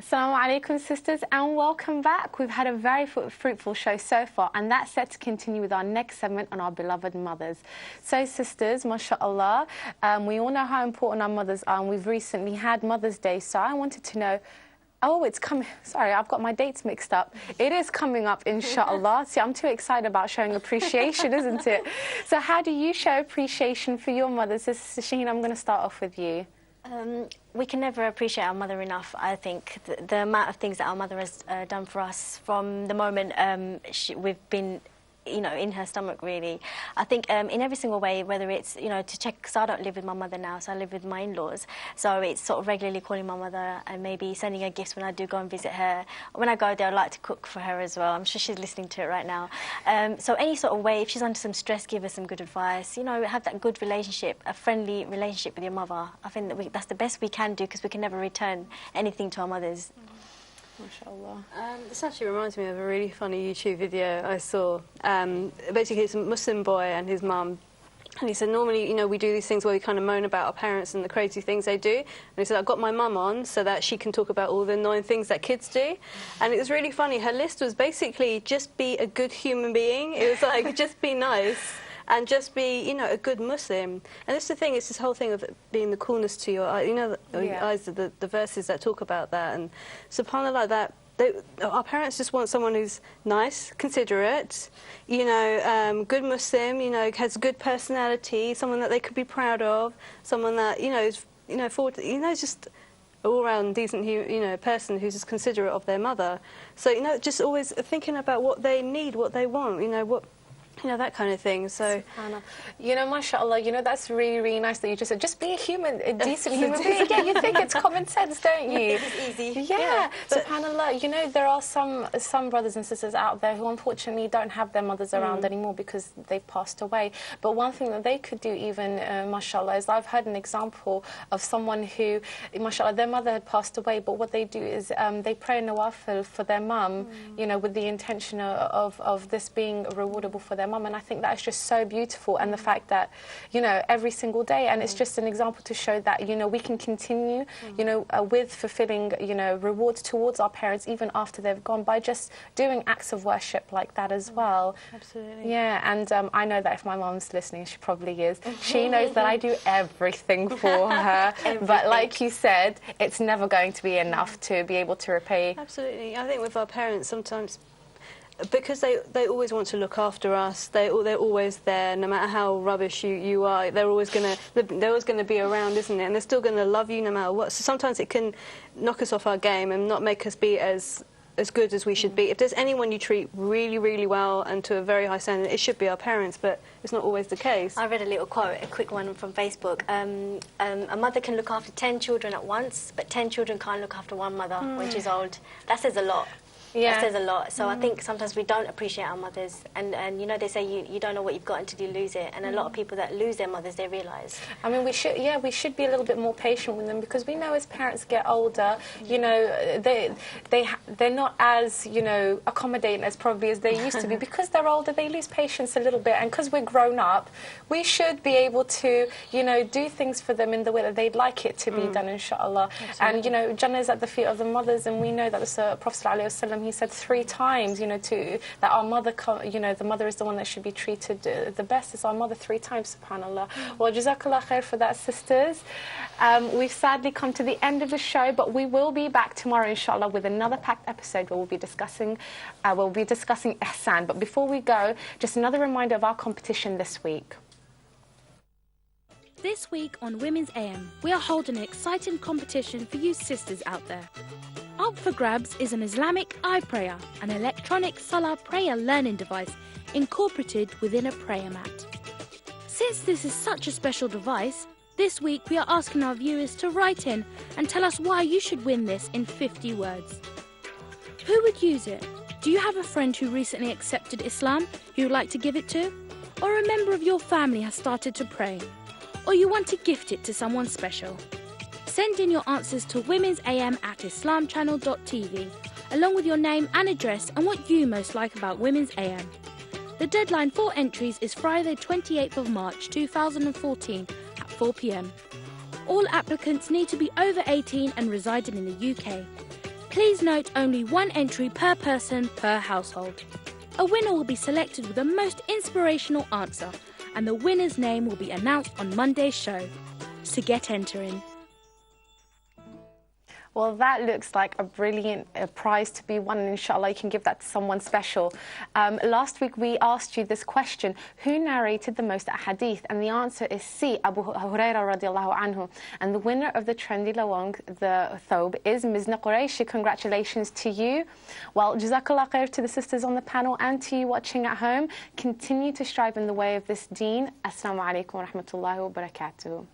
Assalamu alaikum, sisters, and welcome back. We've had a very fruitful show so far, and that's set to continue with our next segment on our beloved mothers. So, sisters, mashallah, we all know how important our mothers are, and we've recently had Mother's Day, so I wanted to know, oh, it's coming. Sorry, I've got my dates mixed up. It is coming up, inshallah. See, I'm too excited about showing appreciation, isn't it? So how do you show appreciation for your mothers? Sister Shaheen, I'm going to start off with you. We can never appreciate our mother enough. I think the amount of things that our mother has done for us from the moment we've been, you know, in her stomach, really. I think in every single way, whether it's, you know, to check, because I don't live with my mother now, so I live with my in-laws, so it's sort of regularly calling my mother and maybe sending her gifts when I do go and visit her. When I go there, I like to cook for her as well. I'm sure she's listening to it right now. So any sort of way, if she's under some stress, give her some good advice, you know, have that good relationship, a friendly relationship with your mother. I think that that's the best we can do, because we can never return anything to our mothers. MashaAllah. This actually reminds me of a really funny YouTube video I saw. Basically, it's a Muslim boy and his mum. And he said, normally, you know, we do these things where we kind of moan about our parents and the crazy things they do. And he said, I've got my mum on so that she can talk about all the annoying things that kids do. And it was really funny. Her list was basically just be a good human being. It was like, just be nice. And just be, you know, a good Muslim. And that's the thing, it's this whole thing of being the coolness to your eyes, you know, your eyes, the verses that talk about that. And subhanAllah, that our parents just want someone who's nice, considerate, you know, good Muslim, you know, has good personality, someone that they could be proud of, someone that, you know, is, you know, just all-round decent, you know, person who's just considerate of their mother. So, you know, just always thinking about what they need, what they want, you know, that kind of thing. So, you know, mashallah, you know, that's really, really nice that you just said, just be a human, a decent human being. Yeah, you think it's common sense, don't you? It's easy. Yeah. SubhanAllah, you know, there are some brothers and sisters out there who unfortunately don't have their mothers around anymore because they've passed away. But one thing that they could do even, mashallah, is I've heard an example of someone who, mashallah, their mother had passed away, but what they do is they pray nawafil for their mum, you know, with the intention of this being rewardable for their mum. And I think that is just so beautiful, and the fact that, you know, every single day, and it's just an example to show that, you know, we can continue, you know, with fulfilling, you know, rewards towards our parents even after they've gone by just doing acts of worship like that as well. Absolutely. Yeah, and I know that if my mom's listening, she probably is, she knows that I do everything for her, but like you said, it's never going to be enough to be able to repay. Absolutely. I think with our parents sometimes, because they always want to look after us, they're always there, no matter how rubbish you are, they're always going to be around, isn't it? And they're still going to love you no matter what. So sometimes it can knock us off our game and not make us be as good as we should be. If there's anyone you treat really, really well and to a very high standard, it should be our parents, but it's not always the case. I read a little quote, a quick one from Facebook. A mother can look after 10 children at once, but 10 children can't look after one mother when she's old. That says a lot. Yeah. That says a lot. So I think sometimes we don't appreciate our mothers, and you know, they say you don't know what you've got until you lose it, and a lot of people that lose their mothers, they realise. I mean, we should be a little bit more patient with them, because we know as parents get older, you know, they're not as, you know, accommodating as probably as they used to be. Because they're older, they lose patience a little bit, and because we're grown up, we should be able to, you know, do things for them in the way that they'd like it to be done, inshallah. Absolutely. And, you know, Jannah is at the feet of the mothers, and we know that the Prophet ﷺ, he said 3 times, you know, that our mother, you know, the mother is the one that should be treated the best. It's our mother 3 times, subhanAllah. Well, jazakallah khair for that, sisters. We've sadly come to the end of the show, but we will be back tomorrow, inshallah, with another packed episode where we'll be discussing ihsan. But before we go, just another reminder of our competition this week. This week on Women's AM, we are holding an exciting competition for you sisters out there. Up for grabs is an Islamic eye prayer, an electronic salah prayer learning device incorporated within a prayer mat. Since this is such a special device, this week we are asking our viewers to write in and tell us why you should win this in 50 words. Who would use it? Do you have a friend who recently accepted Islam who you'd like to give it to? Or a member of your family has started to pray? Or you want to gift it to someone special? Send in your answers to womensam@islamchannel.tv, along with your name and address and what you most like about Women's AM. The deadline for entries is Friday 28th of March 2014 at 4 p.m. All applicants need to be over 18 and residing in the UK. Please note only one entry per person per household. A winner will be selected with the most inspirational answer, and the winner's name will be announced on Monday's show. So get entering. Well, that looks like a brilliant prize to be won, and inshallah you can give that to someone special. Last week we asked you this question: who narrated the most hadith? And the answer is C, Abu Hurairah radiallahu anhu. And the winner of the trendy lawang, the thobe, is Mizna Quraishi. Congratulations to you. Well, jazakallah khair to the sisters on the panel and to you watching at home. Continue to strive in the way of this deen. Assalamu alaikum wa rahmatullahi wa barakatuh.